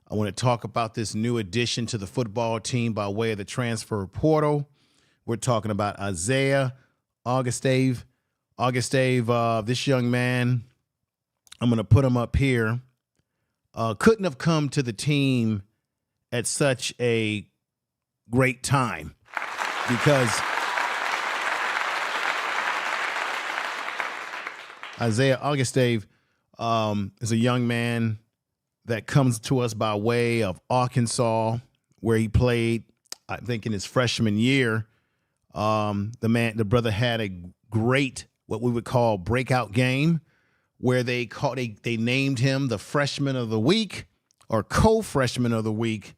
I want to talk about this new addition to the football team by way of the transfer portal. We're talking about Isaiah Augustave. This young man, I'm going to put him up here, couldn't have come to the team at such a great time because Isaiah Augustave is a young man that comes to us by way of Arkansas, where he played, I think, in his freshman year. The brother had a great, what we would call, breakout game, where they named him the freshman of the week or co-freshman of the week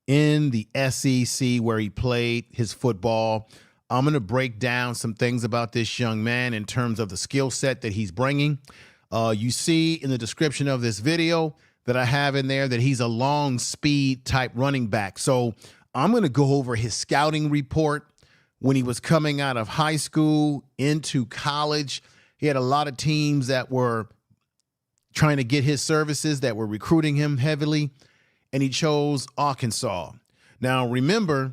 in the SEC, where he played his football. I'm going to break down some things about this young man in terms of the skill set that he's bringing. You see in the description of this video that I have in there that he's a long speed type running back. So I'm going to go over his scouting report when he was coming out of high school into college. He had a lot of teams that were trying to get his services, that were recruiting him heavily, and he chose Arkansas. Now, remember,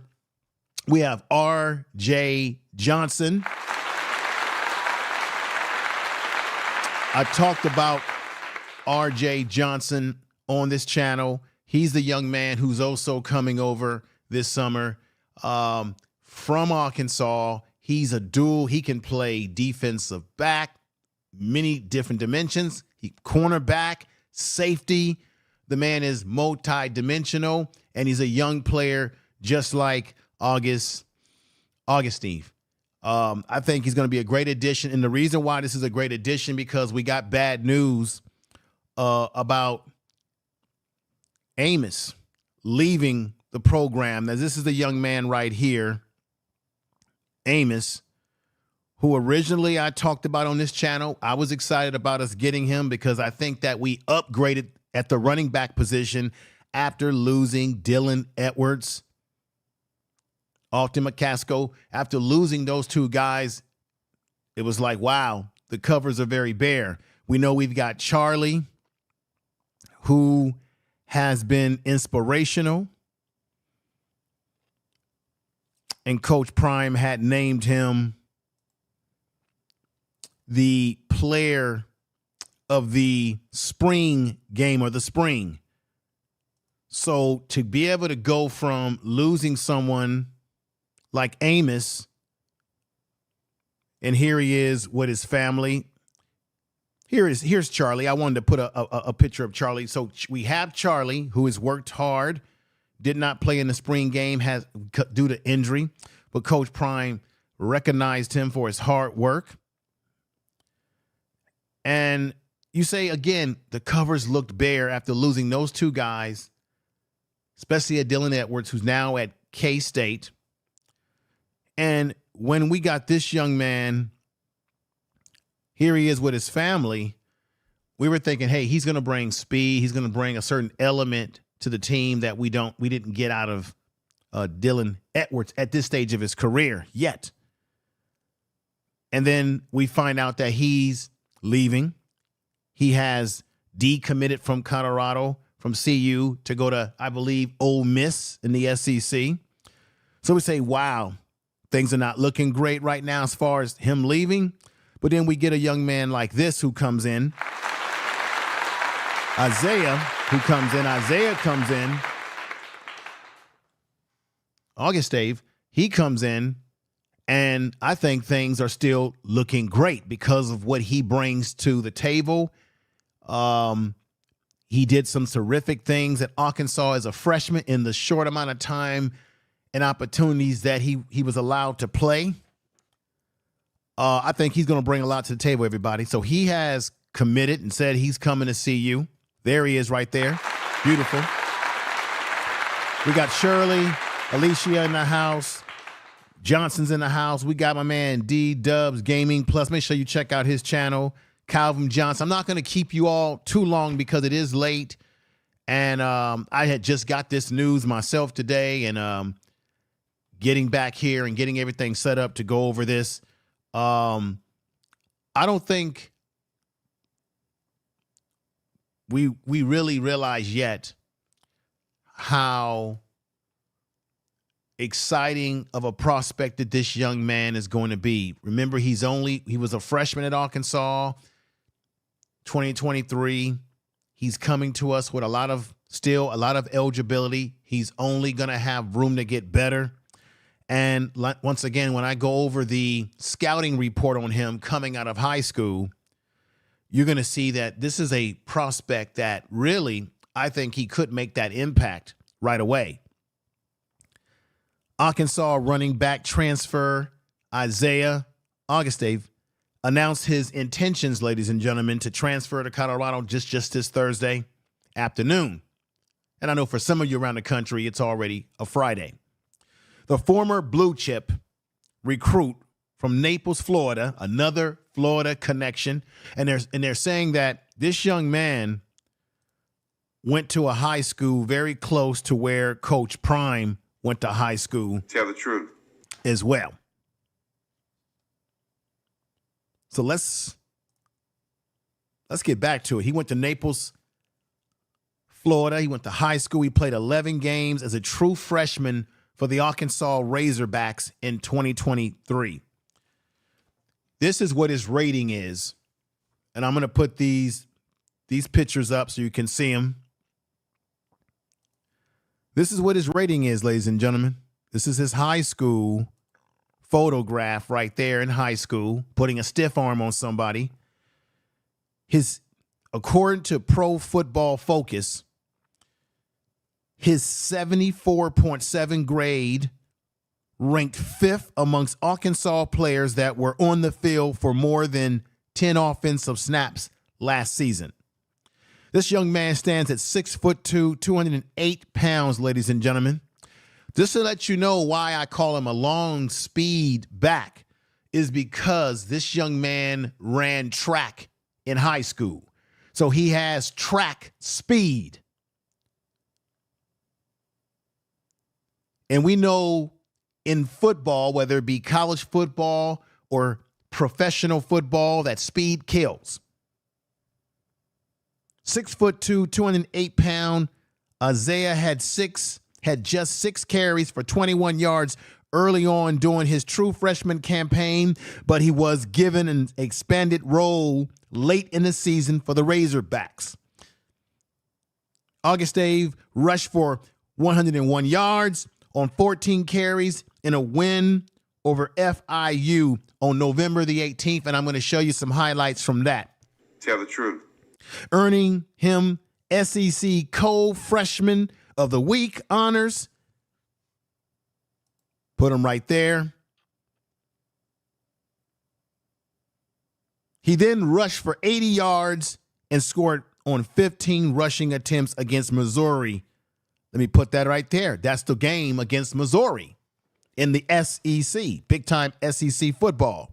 we have R.J. Johnson. I talked about R.J. Johnson on this channel. He's the young man who's also coming over this summer from Arkansas. He's a dual. He can play defensive back, many different dimensions. Cornerback, safety. The man is multi-dimensional, and he's a young player just like Augustave. I think he's going to be a great addition. And the reason why this is a great addition, because we got bad news about Amos leaving the program. Now, this is the young man right here, Amos, who originally I talked about on this channel. I was excited about us getting him because I think that we upgraded at the running back position after losing Dylan Edwards, Alton McCaskill. After losing those two guys, it was like, wow, the covers are very bare. We know we've got Charlie, who has been inspirational, and Coach Prime had named him the player of the spring game, or the spring. So to be able to go from losing someone like Amos, and here he is with his family. Here's Charlie. I wanted to put a picture of Charlie. So we have Charlie, who has worked hard, did not play in the spring game due to injury, but Coach Prime recognized him for his hard work. And you say, again, the covers looked bare after losing those two guys, especially at Dylan Edwards, who's now at K-State. And when we got this young man, here he is with his family, we were thinking, hey, he's going to bring speed. He's going to bring a certain element to the team that we didn't get out of Dylan Edwards at this stage of his career yet. And then we find out that he's leaving. He has decommitted from Colorado, from CU, to go to, I believe, Ole Miss in the SEC. So we say, wow, things are not looking great right now as far as him leaving. But then we get a young man like this who comes in. Isaiah comes in. Augustave, he comes in. And I think things are still looking great because of what he brings to the table. He did some terrific things at Arkansas as a freshman in the short amount of time and opportunities that he was allowed to play. I think he's going to bring a lot to the table, everybody. So he has committed and said he's coming to see you. There he is right there. Beautiful. We got Shirley, Alicia in the house. Johnson's in the house. We got my man D-Dubs Gaming Plus. Make sure you check out his channel, Calvin Johnson. I'm not going to keep you all too long because it is late. And I had just got this news myself today, and getting back here and getting everything set up to go over this. I don't think we really realize yet how exciting of a prospect that this young man is going to be. Remember, he was a freshman at Arkansas, 2023. He's coming to us with a lot of eligibility. He's only going to have room to get better. And once again, when I go over the scouting report on him coming out of high school, you're going to see that this is a prospect that really, I think he could make that impact right away. Arkansas running back transfer Isaiah Augustave announced his intentions, ladies and gentlemen, to transfer to Colorado just this Thursday afternoon. And I know for some of you around the country, it's already a Friday. The former blue chip recruit from Naples, Florida, another Florida connection, and they're saying that this young man went to a high school very close to where Coach Prime went to high school. Tell the truth. As well. So let's get back to it. He went to Naples, Florida. He went to high school. He played 11 games as a true freshman for the Arkansas Razorbacks in 2023. This is what his rating is. And I'm going to put these pictures up so you can see them. This is what his rating is, ladies and gentlemen. This is his high school photograph right there in high school, putting a stiff arm on somebody. According to Pro Football Focus, his 74.7 grade ranked 5th amongst Arkansas players that were on the field for more than 10 offensive snaps last season. This young man stands at 6'2", 208 pounds, ladies and gentlemen. Just to let you know why I call him a long speed back is because this young man ran track in high school. So he has track speed. And we know in football, whether it be college football or professional football, that speed kills. 6'2", 208 pound. Isaiah had just 6 carries for 21 yards early on during his true freshman campaign, but he was given an expanded role late in the season for the Razorbacks. Augustave rushed for 101 yards on 14 carries in a win over FIU on November the 18th, and I'm going to show you some highlights from that. Tell the truth. Earning him SEC Co-Freshman of the Week honors. Put him right there. He then rushed for 80 yards and scored on 15 rushing attempts against Missouri. Let me put that right there. That's the game against Missouri in the SEC, big-time SEC football.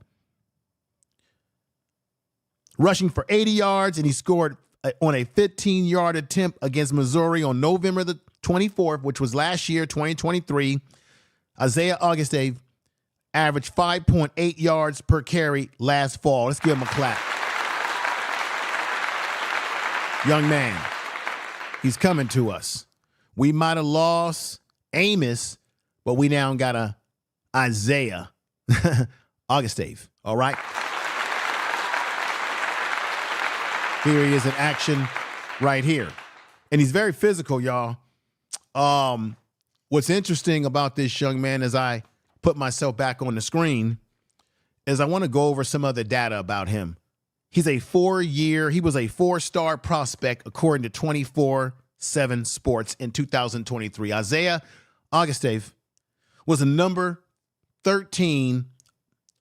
Rushing for 80 yards, and he scored on a 15-yard attempt against Missouri on November the 24th, which was last year, 2023. Isaiah Augustave averaged 5.8 yards per carry last fall. Let's give him a clap. Young man, he's coming to us. We might have lost Amos, but we now got a Isaiah Augustave, all right? Here he is in action right here. And he's very physical, y'all. What's interesting about this young man as I put myself back on the screen is I want to go over some other data about him. He was a 4-star prospect according to 24/7 Sports in 2023. Isaiah Augustave was a number 13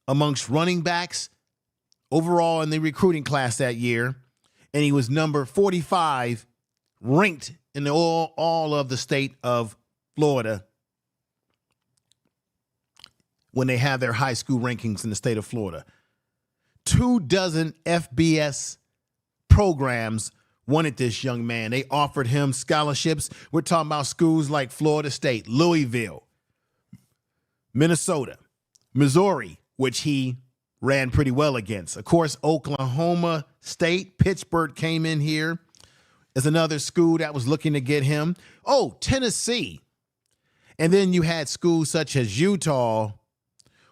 amongst running backs overall in the recruiting class that year. And he was number 45 ranked in all of the state of Florida when they have their high school rankings in the state of Florida. 24 FBS programs wanted this young man. They offered him scholarships. We're talking about schools like Florida State, Louisville, Minnesota, Missouri, which he ran pretty well against. Of course, Oklahoma State, Pittsburgh came in here is another school that was looking to get him. Oh, Tennessee. And then you had schools such as Utah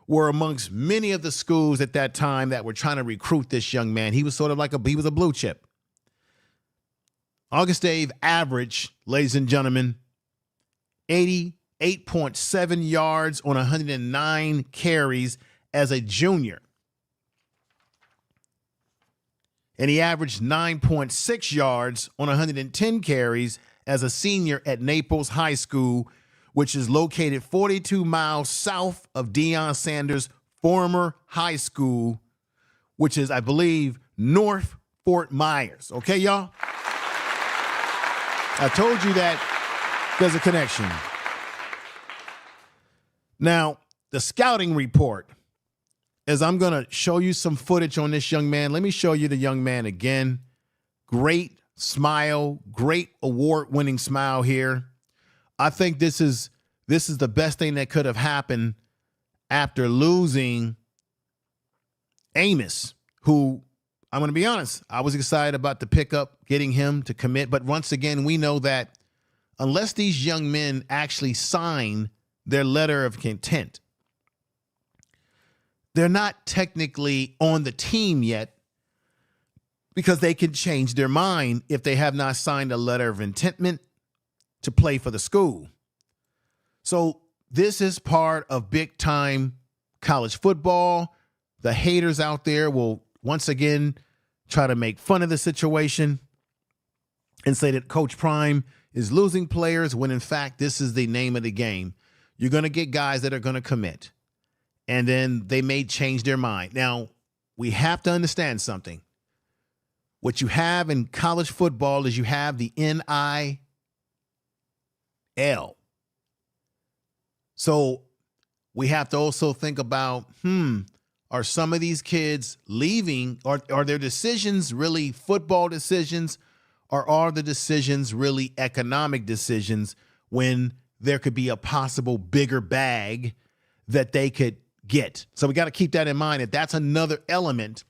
were amongst many of the schools at that time that were trying to recruit this young man. He was sort of like he was a blue chip. Augustave averaged, ladies and gentlemen, 88.7 yards on 109 carries as a junior. And he averaged 9.6 yards on 110 carries as a senior at Naples High School, which is located 42 miles south of Deion Sanders' former high school, which is, I believe, North Fort Myers. Okay, y'all? I told you that there's a connection. Now, the scouting report, as I'm going to show you some footage on this young man. Let me show you the young man again. Great smile, great award-winning smile here. I think this is the best thing that could have happened after losing Amos, who, I'm going to be honest, I was excited about the pickup, getting him to commit. But once again, we know that unless these young men actually sign their letter of intent, they're not technically on the team yet, because they can change their mind if they have not signed a letter of intent to play for the school. So this is part of big time college football. The haters out there will once again try to make fun of the situation and say that Coach Prime is losing players, when in fact this is the name of the game. You're going to get guys that are going to commit, and then they may change their mind. Now, we have to understand something. What you have in college football is you have the NIL. So we have to also think about, are some of these kids leaving? Are their decisions really football decisions, or are the decisions really economic decisions, when there could be a possible bigger bag that they could get? So we got to keep that in mind, that that's another element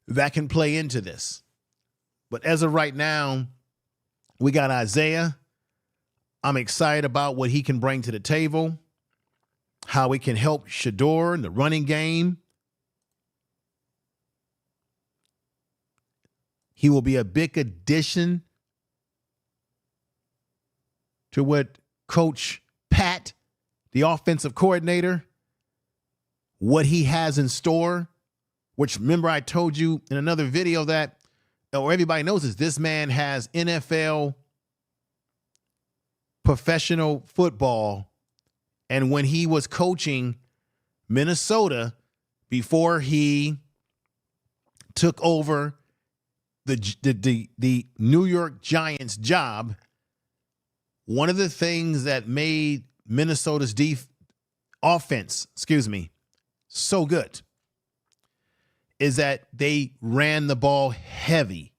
that can play into this. But as of right now, we got Isaiah. I'm excited about what he can bring to the table, how he can help Shador in the running game. He will be a big addition to what Coach Pat, the offensive coordinator, what he has in store, which, remember, I told you in another video that, or everybody knows this man has NFL professional football. And when he was coaching Minnesota, before he took over the New York Giants job, one of the things that made Minnesota's offense, so good is that they ran the ball heavy.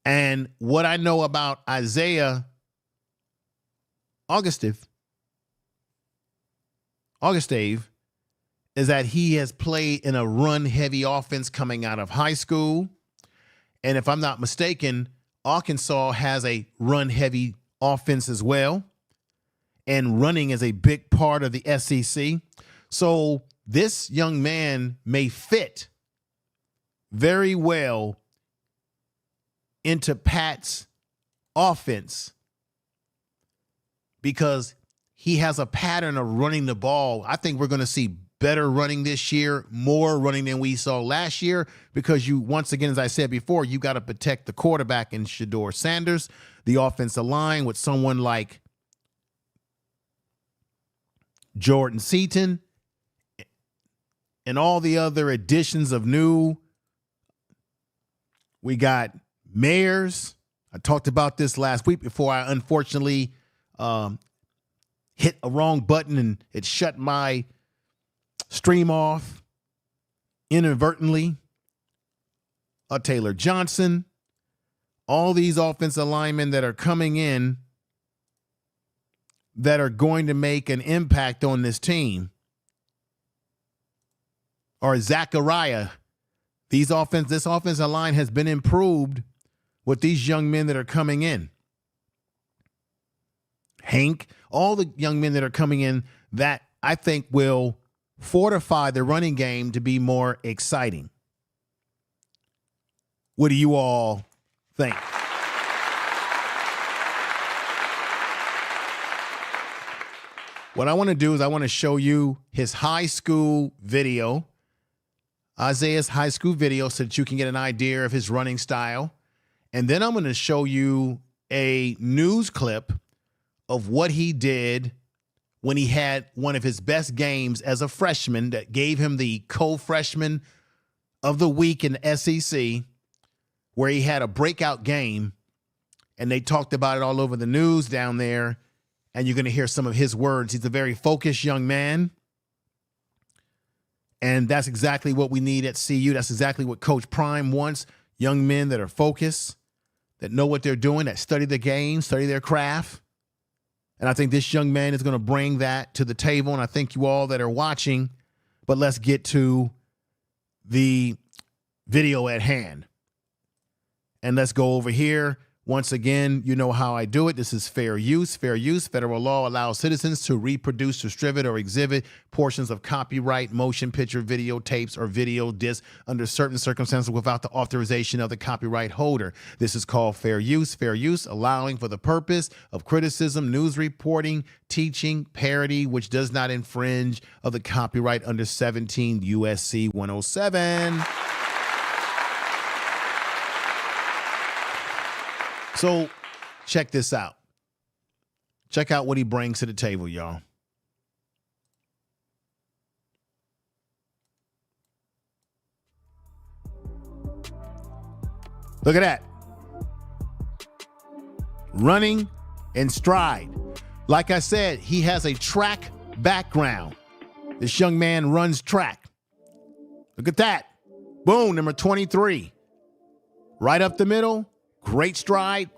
And what I know about Isaiah Augustave is that he has played in a run-heavy offense coming out of high school. And if I'm not mistaken, Arkansas has a run-heavy offense as well. And running is a big part of the SEC. So this young man may fit very well into Pat's offense, because he has a pattern of running the ball. I think we're going to see better running this year, more running than we saw last year, because you, once again, as I said before, you got to protect the quarterback in Shador Sanders, the offensive line with someone like Jordan Seaton, and all the other additions of new. We got Mayers. I talked about this last week before I unfortunately hit a wrong button and it shut my stream off inadvertently. Taylor Johnson. All these offensive linemen that are coming in that are going to make an impact on this team. Or Zachariah. This offensive line has been improved with these young men that are coming in. Hank, all the young men that are coming in that I think will fortify the running game to be more exciting. What do you all think? What I want to do is I want to show you his high school video, Isaiah's high school video, so that you can get an idea of his running style. And then I'm going to show you a news clip of what he did when he had one of his best games as a freshman that gave him the co-freshman of the week in the SEC, where he had a breakout game, and they talked about it all over the news down there. And you're going to hear some of his words. He's a very focused young man. And that's exactly what we need at CU. That's exactly what Coach Prime wants. Young men that are focused, that know what they're doing, that study the game, study their craft. And I think this young man is going to bring that to the table. And I thank you all that are watching. But let's get to the video at hand. And let's go over here. Once again, you know how I do it. This is fair use. Fair use. Federal law allows citizens to reproduce, distribute, or exhibit portions of copyright, motion picture, videotapes, or video discs under certain circumstances without the authorization of the copyright holder. This is called fair use. Fair use, allowing for the purpose of criticism, news reporting, teaching, parody, which does not infringe of the copyright under 17 USC 107. So check this out. Check out what he brings to the table, y'all. Look at that. Running and stride. Like I said, he has a track background. This young man runs track. Look at that. Boom, number 23. Right up the middle. Great stride.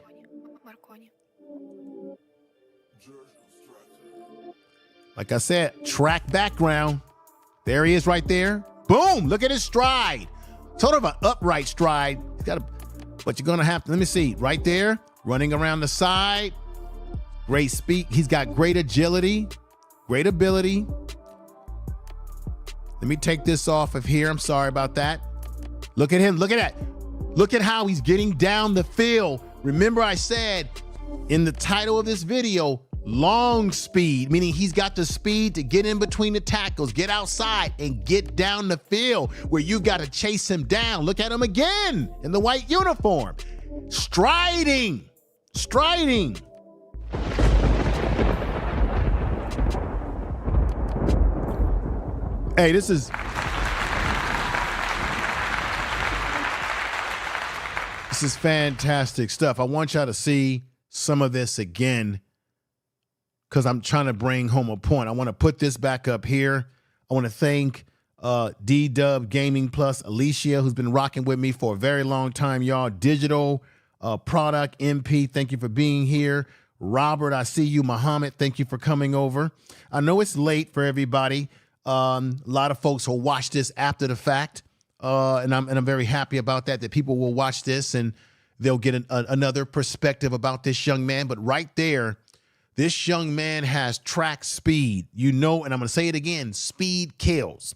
Like I said, track background. There he is right there. Boom, look at his stride. Sort of an upright stride. He's got a, but you're going to have to, let me see, right there, running around the side. Great speed. He's got great agility, great ability. Let me take this off of here. I'm sorry about that. Look at him. Look at that. Look at how he's getting down the field. Remember I said in the title of this video, long speed, meaning he's got the speed to get in between the tackles, get outside, and get down the field where you've got to chase him down. Look at him again in the white uniform. Striding. Hey, this is fantastic stuff. I want y'all to see some of this again because I'm trying to bring home a point. I want to put this back up here. I want to thank D-Dub Gaming Plus, Alicia, who's been rocking with me for a very long time, y'all. Digital Product MP, thank you for being here. Robert, I see you. Muhammad, thank you for coming over. I know it's late for everybody. A lot of folks will watch this after the fact. And I'm very happy about that people will watch this and they'll get another perspective about this young man. But right there, this young man has track speed, and I'm going to say it again, speed kills.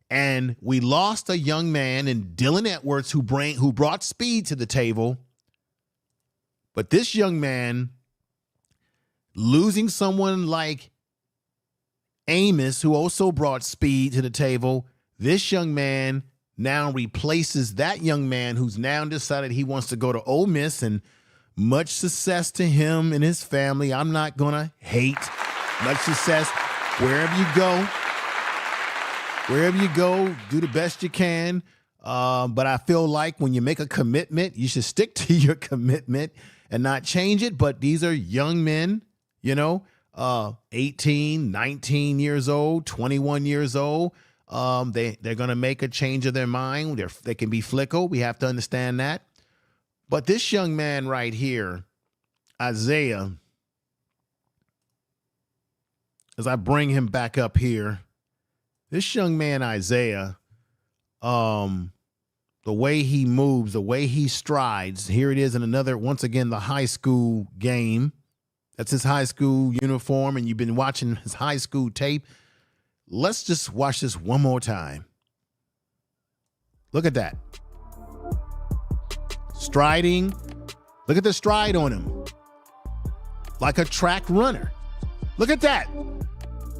And we lost a young man in Dylan Edwards who brought speed to the table. But this young man, losing someone like Amos, who also brought speed to the table, this young man now replaces that young man who's now decided he wants to go to Ole Miss, and much success to him and his family. I'm not going to hate. Much success wherever you go. Wherever you go, do the best you can. But I feel like when you make a commitment, you should stick to your commitment and not change it. But these are young men, 18, 19 years old, 21 years old. They're going to make a change of their mind. They can be fickle. We have to understand that. But this young man right here, Isaiah, as I bring him back up here, this young man, Isaiah, the way he moves, the way he strides. Here it is in another, once again, the high school game. That's his high school uniform, and you've been watching his high school tape. Let's just watch this one more time. Look at that. Striding. Look at the stride on him. Like a track runner. Look at that.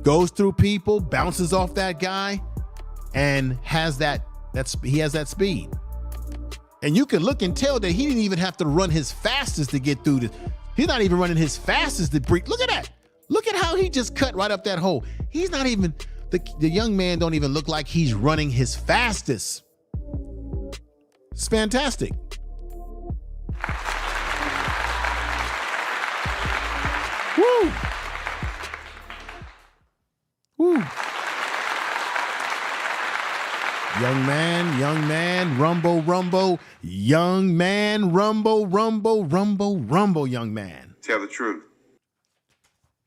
Goes through people, bounces off that guy, and has he has that speed. And you can look and tell that he didn't even have to run his fastest to get through this. He's not even running his fastest to break. Look at that. Look at how he just cut right up that hole. He's not even, the young man don't even look like he's running his fastest. It's fantastic. Woo. Woo. Young man, rumble, young man, rumble, young man. Tell the truth.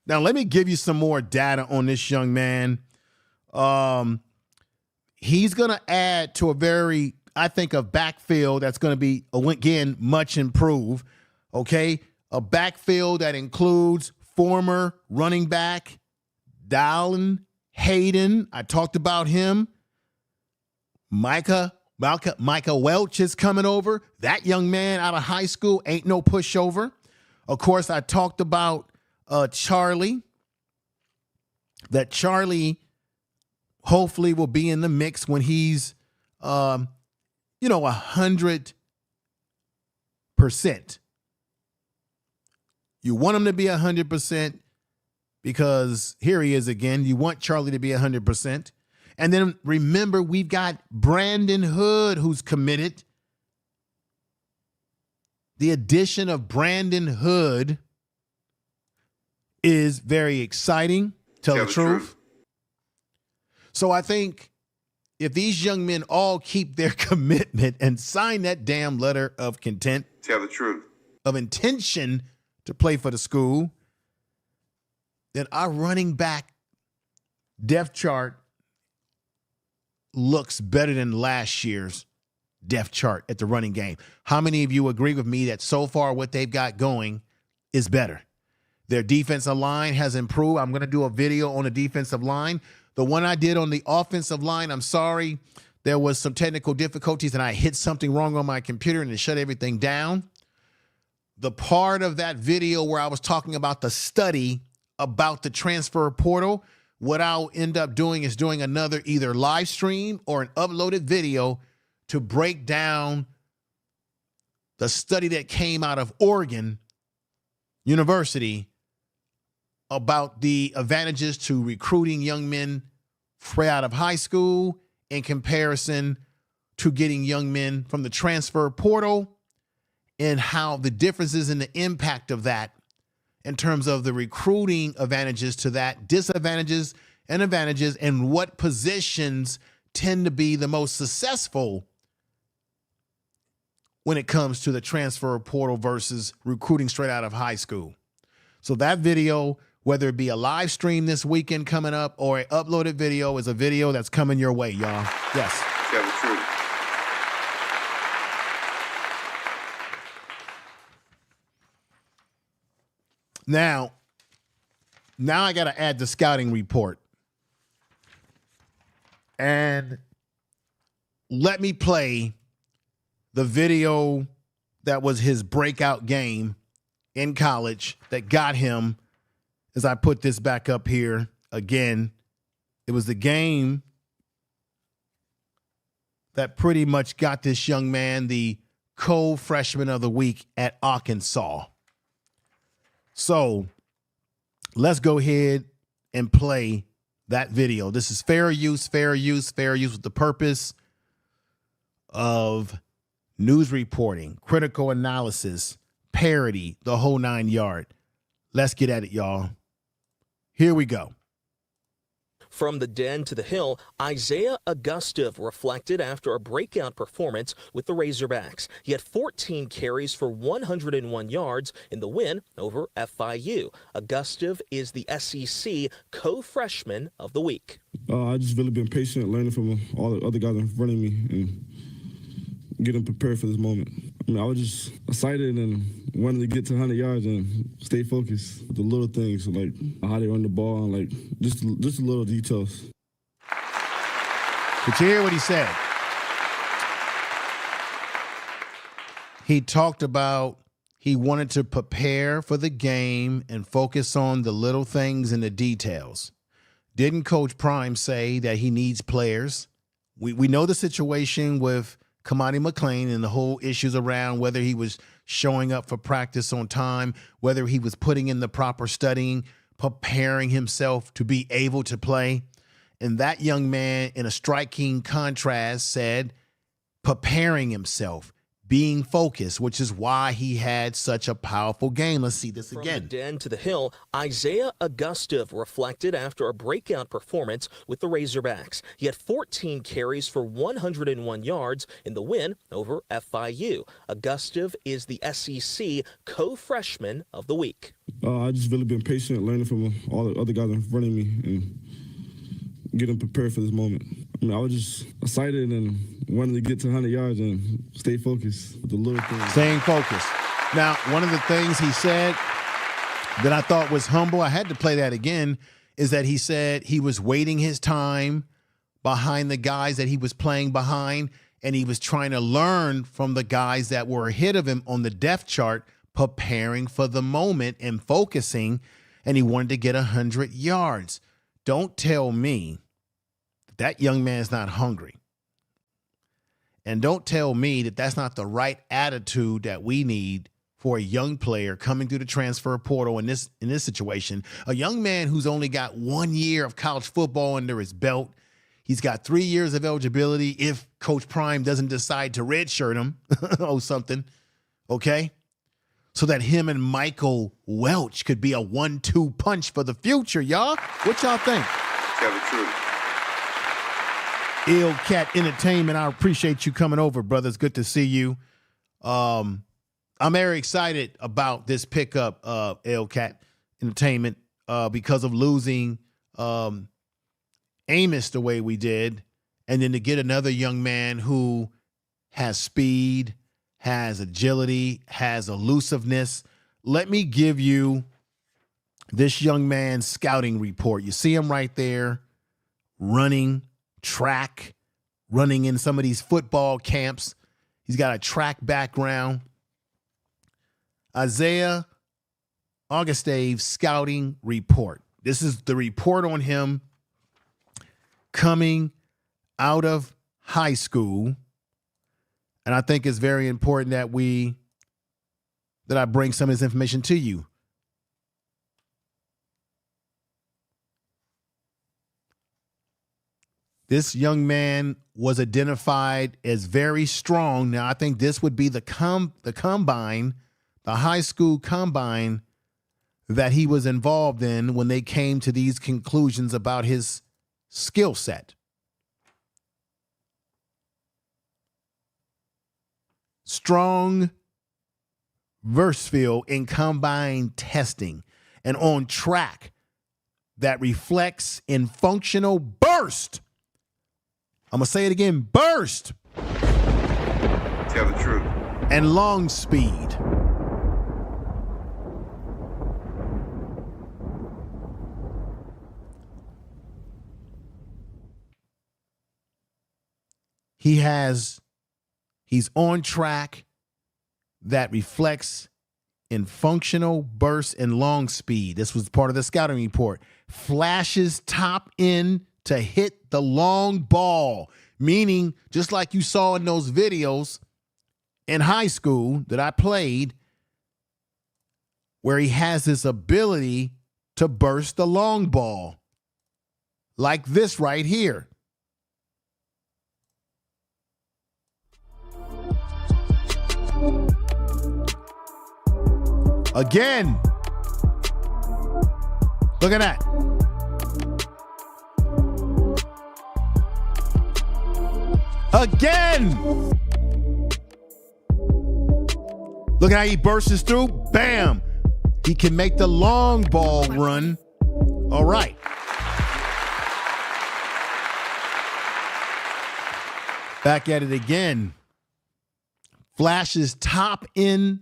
Now, let me give you some more data on this young man. He's going to add to a very, I think, a backfield that's going to be, again, much improved, okay? A backfield that includes former running back Dallin Hayden. I talked about him. Micah Welch is coming over. That young man out of high school ain't no pushover. Of course, I talked about Charlie. That Charlie hopefully will be in the mix when he's, 100%. You want him to be 100% because here he is again. You want Charlie to be 100%. And then remember, we've got Brandon Hood who's committed. The addition of Brandon Hood is very exciting, tell the truth. So I think if these young men all keep their commitment and sign that damn letter of content, tell the truth, of intention to play for the school, then our running back depth chart looks better than last year's depth chart at the running game. How many of you agree with me that so far what they've got going is better? Their defensive line has improved. I'm going to do a video on the defensive line. The one I did on the offensive line, I'm sorry, there was some technical difficulties and I hit something wrong on my computer and it shut everything down. The part of that video where I was talking about the study about the transfer portal, what I'll end up doing is doing another either live stream or an uploaded video to break down the study that came out of Oregon University about the advantages to recruiting young men straight out of high school in comparison to getting young men from the transfer portal, and how the differences in the impact of that in terms of the recruiting advantages to that, disadvantages and advantages, and what positions tend to be the most successful when it comes to the transfer portal versus recruiting straight out of high school. So that video, whether it be a live stream this weekend coming up or an uploaded video, is a video that's coming your way, y'all. Yes. Tell the truth. Now I got to add the scouting report. And let me play the video that was his breakout game in college that got him, as I put this back up here again. It was the game that pretty much got this young man the co-freshman of the week at Arkansas. So let's go ahead and play that video. This is fair use with the purpose of news reporting, critical analysis, parody, the whole 9 yard. Let's get at it, y'all. Here we go. From the den to the hill, Isaiah Augustave reflected after a breakout performance with the Razorbacks. He had 14 carries for 101 yards in the win over FIU. Augustave is the SEC co-freshman of the week. I just really been patient, learning from all the other guys in front of me, and getting prepared for this moment. I mean, I was just excited and wanted to get to 100 yards and stay focused. The little things, like how they run the ball, and like just the little details. Did you hear what he said? He talked about he wanted to prepare for the game and focus on the little things and the details. Didn't Coach Prime say that he needs players? We know the situation with Kamani McLean and the whole issues around whether he was showing up for practice on time, whether he was putting in the proper studying, preparing himself to be able to play. And that young man, in a striking contrast, said preparing himself, being focused, which is why he had such a powerful game. Let's see this again. From the den to the hill, Isaiah Augustave reflected after a breakout performance with the Razorbacks. He had 14 carries for 101 yards in the win over FIU. Augustave is the SEC co-freshman of the week. I just really been patient, learning from all the other guys in front of me and getting prepared for this moment. I mean, I was just excited and wanted to get to 100 yards and stay focused. The little things. Staying focused. Now, one of the things he said that I thought was humble, I had to play that again, is that he said he was waiting his time behind the guys that he was playing behind, and he was trying to learn from the guys that were ahead of him on the depth chart, preparing for the moment and focusing, and he wanted to get 100 yards. Don't tell me that young man's not hungry. And don't tell me that that's not the right attitude that we need for a young player coming through the transfer portal in this situation. A young man who's only got 1 year of college football under his belt. He's got 3 years of eligibility if Coach Prime doesn't decide to redshirt him or something, okay? So that him and Michael Welch could be a 1-2 punch for the future, y'all. What y'all think? Tell the truth. Ill Cat Entertainment, I appreciate you coming over, brother. It's good to see you. I'm very excited about this pickup, Ill Cat Entertainment, because of losing Amos the way we did, and then to get another young man who has speed, has agility, has elusiveness. Let me give you this young man's scouting report. You see him right there running track, running in some of these football camps. He's got a track background. Isaiah Augustave scouting report. This is the report on him coming out of high school. And I think it's very important that I bring some of this information to you. This young man was identified as very strong. Now, I think this would be the combine, the high school combine that he was involved in when they came to these conclusions about his skill set. Strong versatile in combine testing and on track that reflects in functional burst. I'm going to say it again, burst. Tell the truth. And long speed. He's on track that reflects in functional burst and long speed. This was part of the scouting report. Flashes top end to hit the long ball, meaning just like you saw in those videos in high school that I played, where he has this ability to burst the long ball, like this right here. Again, look at that. Again. Look at how he bursts through. Bam. He can make the long ball run. All right. Back at it again. Flashes top end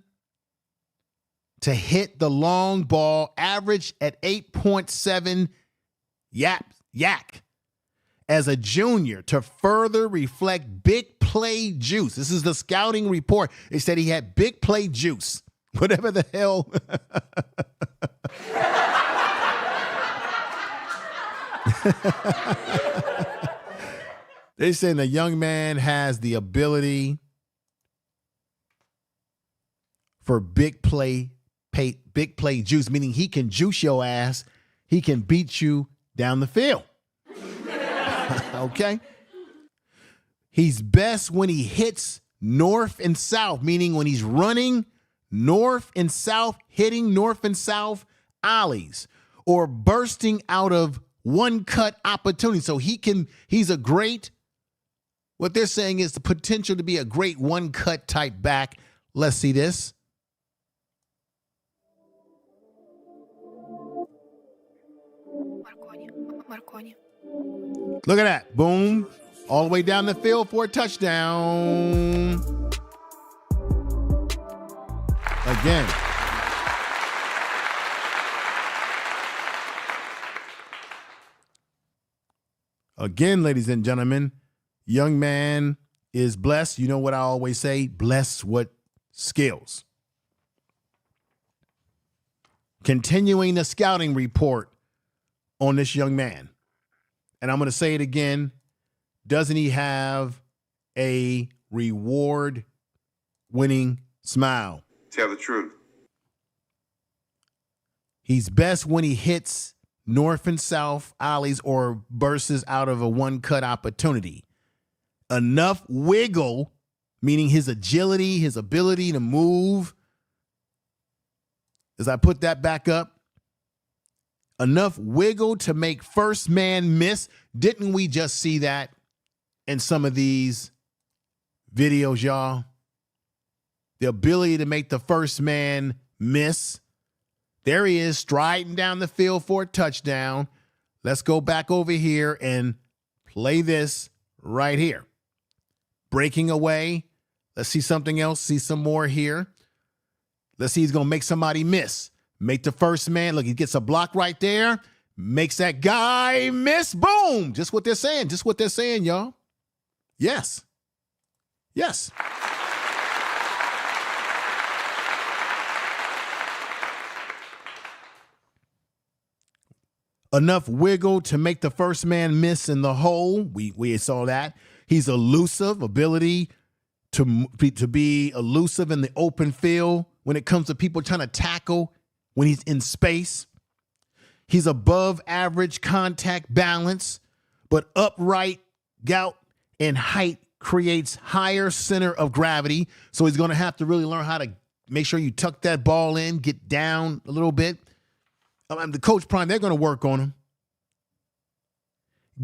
to hit the long ball, average at 8.7 yak. As a junior, to further reflect big play juice. This is the scouting report. It said he had big play juice. Whatever the hell. They're saying the young man has the ability for big play juice, meaning he can juice your ass. He can beat you down the field. Okay? He's best when he hits north and south, meaning when he's running north and south, hitting north and south alleys, or bursting out of one-cut opportunity. So he's a great, what they're saying is the potential to be a great one-cut type back. Let's see this. Look at that. Boom. All the way down the field for a touchdown. Again. Again, ladies and gentlemen, young man is blessed. You know what I always say? Blessed with skills. Continuing the scouting report on this young man. And I'm going to say it again. Doesn't he have a reward-winning smile? Tell the truth. He's best when he hits north and south alleys or bursts out of a one-cut opportunity. Enough wiggle, meaning his agility, his ability to move. As I put that back up, enough wiggle to make first man miss. Didn't we just see that in some of these videos, y'all? The ability to make the first man miss. There he is, striding down the field for a touchdown. Let's go back over here and play this right here. Breaking away. Let's see something else. See some more here. Let's see, he's going to make somebody miss. Make the first man. Look, he gets a block right there. Makes that guy miss. Boom. Just what they're saying. Just what they're saying, y'all. Yes. Yes. Enough wiggle to make the first man miss in the hole. We saw that. He's elusive, ability to be elusive in the open field when it comes to people trying to tackle when he's in space. He's above average contact balance, but upright gout and height creates higher center of gravity. So he's going to have to really learn how to make sure you tuck that ball in, get down a little bit. The coach prime, they're going to work on him.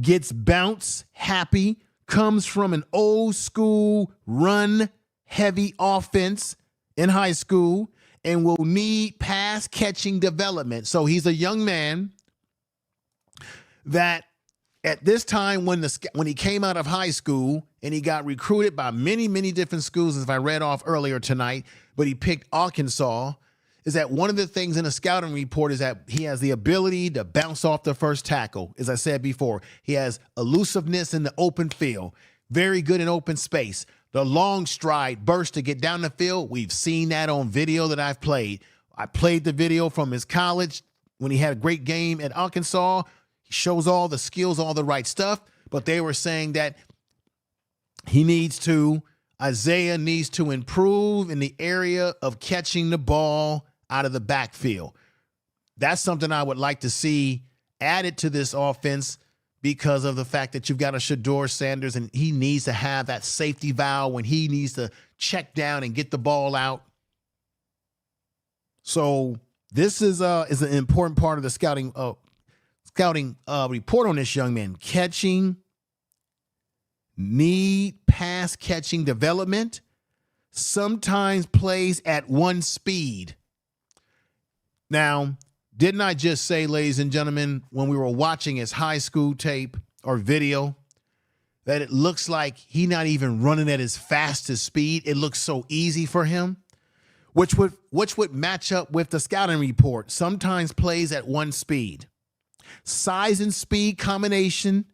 Gets bounce happy, comes from an old school run heavy offense in high school, and will need pass catching development. So he's a young man that at this time when he came out of high school and he got recruited by many, many different schools, as I read off earlier tonight, but he picked Arkansas, is that one of the things in a scouting report is that he has the ability to bounce off the first tackle. As I said before, he has elusiveness in the open field, very good in open space. The long stride burst to get down the field, we've seen that on video that I've played. I played the video from his college when he had a great game at Arkansas. He shows all the skills, all the right stuff, but they were saying that Isaiah needs to improve in the area of catching the ball out of the backfield. That's something I would like to see added to this offense because of the fact that you've got a Deion Sanders and he needs to have that safety valve when he needs to check down and get the ball out. So this is an important part of the scouting report on this young man. Need pass catching development, sometimes plays at one speed. Now, didn't I just say, ladies and gentlemen, when we were watching his high school tape or video, that it looks like he's not even running at his fastest speed. It looks so easy for him, which would match up with the scouting report. Sometimes plays at one speed. Size and speed combination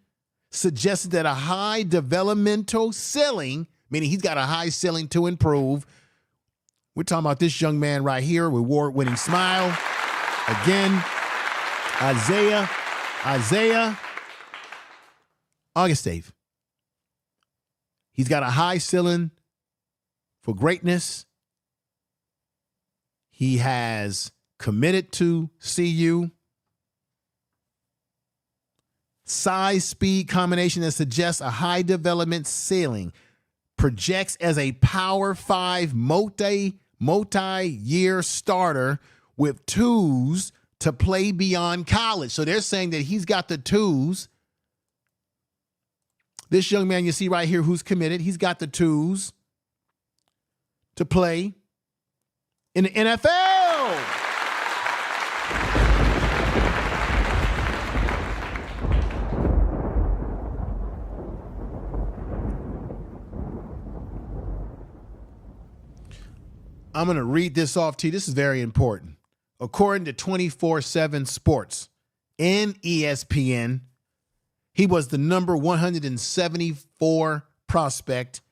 suggested that a high developmental ceiling, meaning he's got a high ceiling to improve. We're talking about this young man right here, award-winning smile. Again, Isaiah Augustave. He's got a high ceiling for greatness. He has committed to CU. Size speed combination that suggests a high development ceiling. Projects as a Power 5 multi-year starter with tools to play beyond college. So they're saying that he's got the tools. This young man you see right here who's committed, he's got the tools to play in the NFL. I'm going to read this off to you. This is very important. According to 24/7 Sports and ESPN, he was the number 174 prospect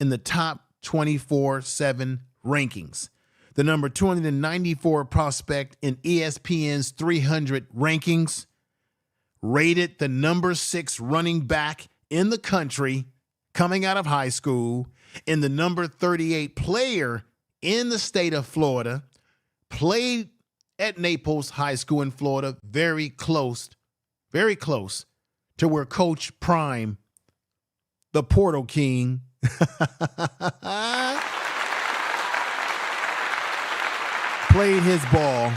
in the top 24/7 rankings, the number 294 prospect in ESPN's 300 rankings, rated the number 6 running back in the country coming out of high school, and the number 38 player in the state of Florida, played at Naples High School in Florida, very close to where Coach Prime, the Portal King, played his ball.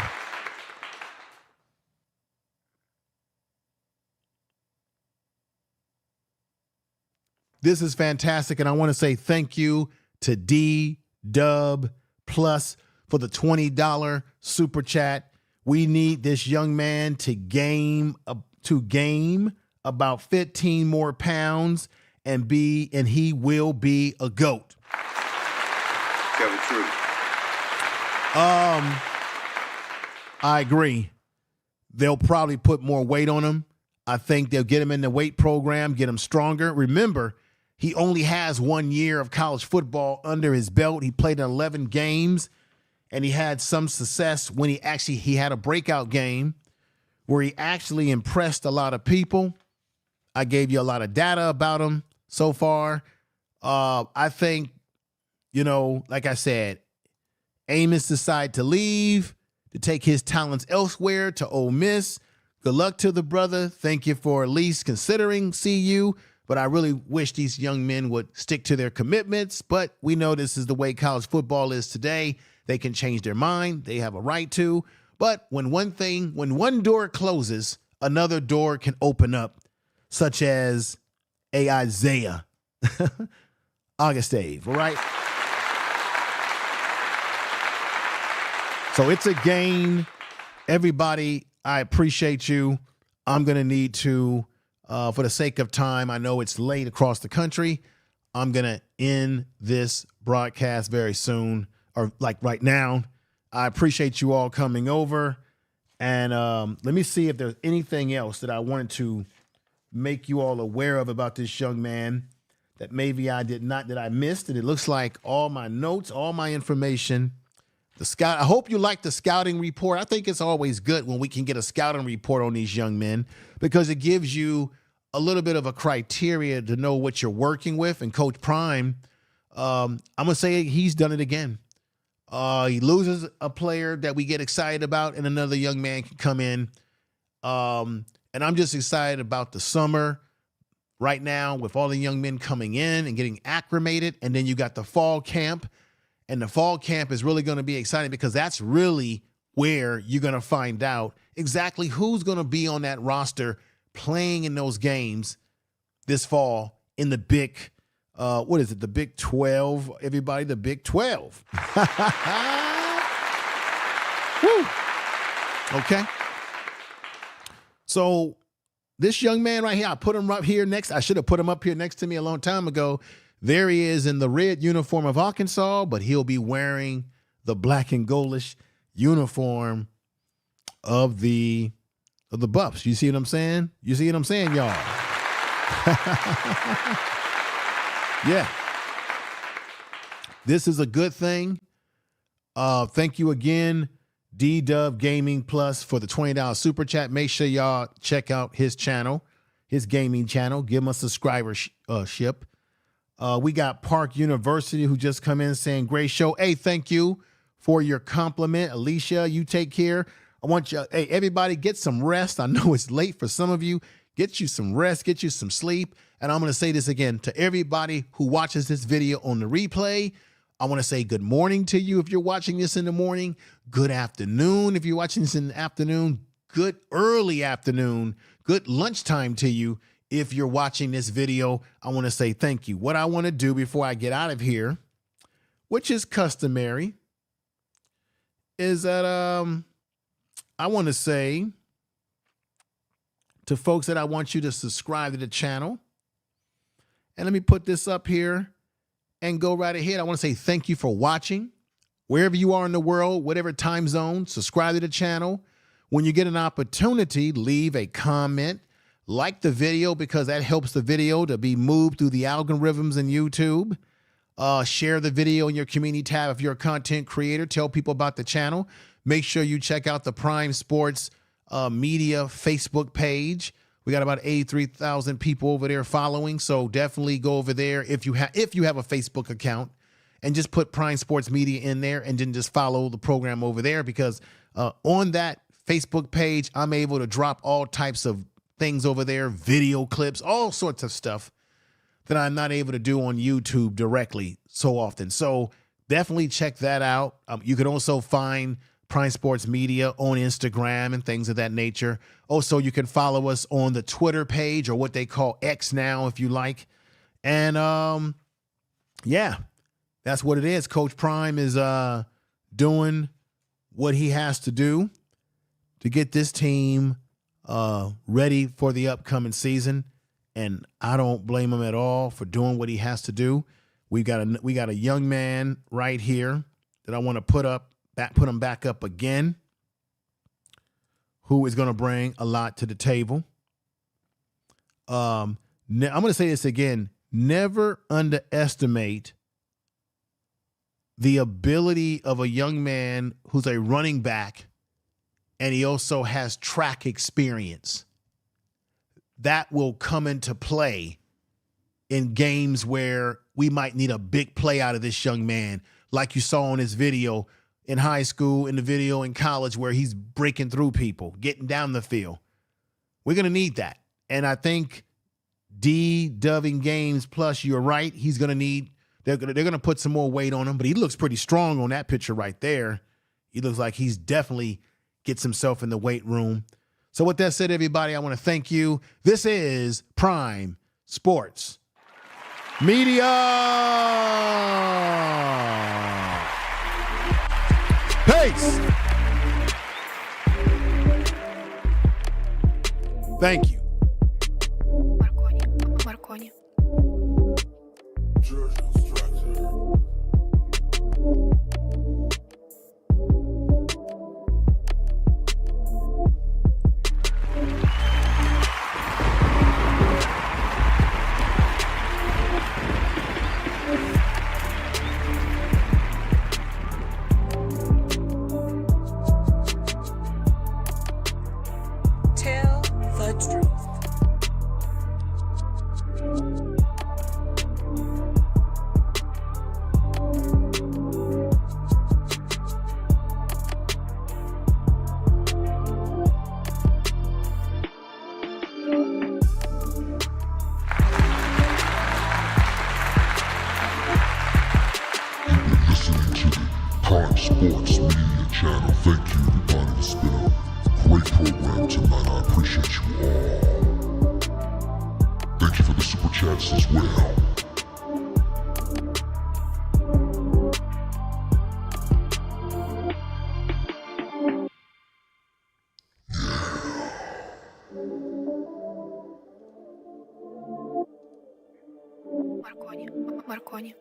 This is fantastic, and I want to say thank you to D-Dub Plus for the $20 super chat. We need this young man to game about 15 more pounds and he will be a GOAT. Tell the truth. I agree. They'll probably put more weight on him. I think they'll get him in the weight program, get him stronger. Remember, he only has 1 year of college football under his belt. He played in 11 games, and he had some success when he had a breakout game where he actually impressed a lot of people. I gave you a lot of data about him so far. I think, like I said, Amos decided to leave, to take his talents elsewhere, to Ole Miss. Good luck to the brother. Thank you for at least considering CU. But I really wish these young men would stick to their commitments. But we know this is the way college football is today. They can change their mind. They have a right to. But when one door closes, another door can open up, such as a Isaiah Augustave, all right? So it's a gain. Everybody, I appreciate you. I'm going to need to, for the sake of time, I know it's late across the country. I'm going to end this broadcast very soon, or like right now. I appreciate you all coming over. And let me see if there's anything else that I wanted to make you all aware of about this young man that maybe that I missed. And it looks like all my notes, all my information, I hope you like the scouting report. I think it's always good when we can get a scouting report on these young men because it gives you a little bit of a criteria to know what you're working with. And Coach Prime, I'm going to say he's done it again. He loses a player that we get excited about, and another young man can come in. And I'm just excited about the summer right now with all the young men coming in and getting acclimated. And then you got the fall camp. And the fall camp is really going to be exciting because that's really where you're going to find out exactly who's going to be on that roster playing in those games this fall in the big, the Big 12, everybody, the Big 12. Woo. Okay. So this young man right here, I put him right here next. I should have put him up here next to me a long time ago. There he is in the red uniform of Arkansas, but he'll be wearing the black and goldish uniform of the Buffs. You see what I'm saying? You see what I'm saying, y'all? Yeah. This is a good thing. Thank you again, D-Dub Gaming Plus, for the $20 super chat. Make sure y'all check out his channel, his gaming channel. Give him a subscribership. We got Park University who just come in saying, great show. Hey, thank you for your compliment. Alicia, you take care. I want you, hey, everybody get some rest. I know it's late for some of you. Get you some rest, get you some sleep. And I'm going to say this again to everybody who watches this video on the replay. I want to say good morning to you if you're watching this in the morning. Good afternoon if you're watching this in the afternoon. Good early afternoon. Good lunchtime to you if you're watching this video. I want to say thank you. What I want to do before I get out of here, which is customary, is that I want to say to folks that I want you to subscribe to the channel. And let me put this up here and go right ahead. I want to say thank you for watching. Wherever you are in the world, whatever time zone, subscribe to the channel. When you get an opportunity, leave a comment. Like the video because that helps the video to be moved through the algorithms in YouTube. Share the video in your community tab if you're a content creator. Tell people about the channel. Make sure you check out the Prime Sports Media Facebook page. We got about 83,000 people over there following, so definitely go over there if you have a Facebook account and just put Prime Sports Media in there and then just follow the program over there because on that Facebook page, I'm able to drop all types of things over there, video clips, all sorts of stuff that I'm not able to do on YouTube directly so often. So definitely check that out. You can also find Prime Sports Media on Instagram and things of that nature. Also, you can follow us on the Twitter page or what they call X now, if you like. And yeah, that's what it is. Coach Prime is doing what he has to do to get this team ready for the upcoming season. And I don't blame him at all for doing what he has to do. We got a young man right here that I want to put him back up again, who is going to bring a lot to the table. I'm going to say this again. Never underestimate the ability of a young man who's a running back and he also has track experience. That will come into play in games where we might need a big play out of this young man, like you saw in his video in high school, in the video in college where he's breaking through people, getting down the field. We're going to need that. And I think D-Doving Games Plus, you're right, he's going to need, they're going to put some more weight on him, but he looks pretty strong on that picture right there. He looks like he's definitely gets himself in the weight room. So with that said, everybody, I want to thank you. This is Prime Sports Media. Peace. Thank you. Marconi. Tell the truth. Prime Sports Media Channel. Thank you, everybody. It's been a great program tonight. I appreciate you all. Thank you for the super chats as well. Yeah. Marconi.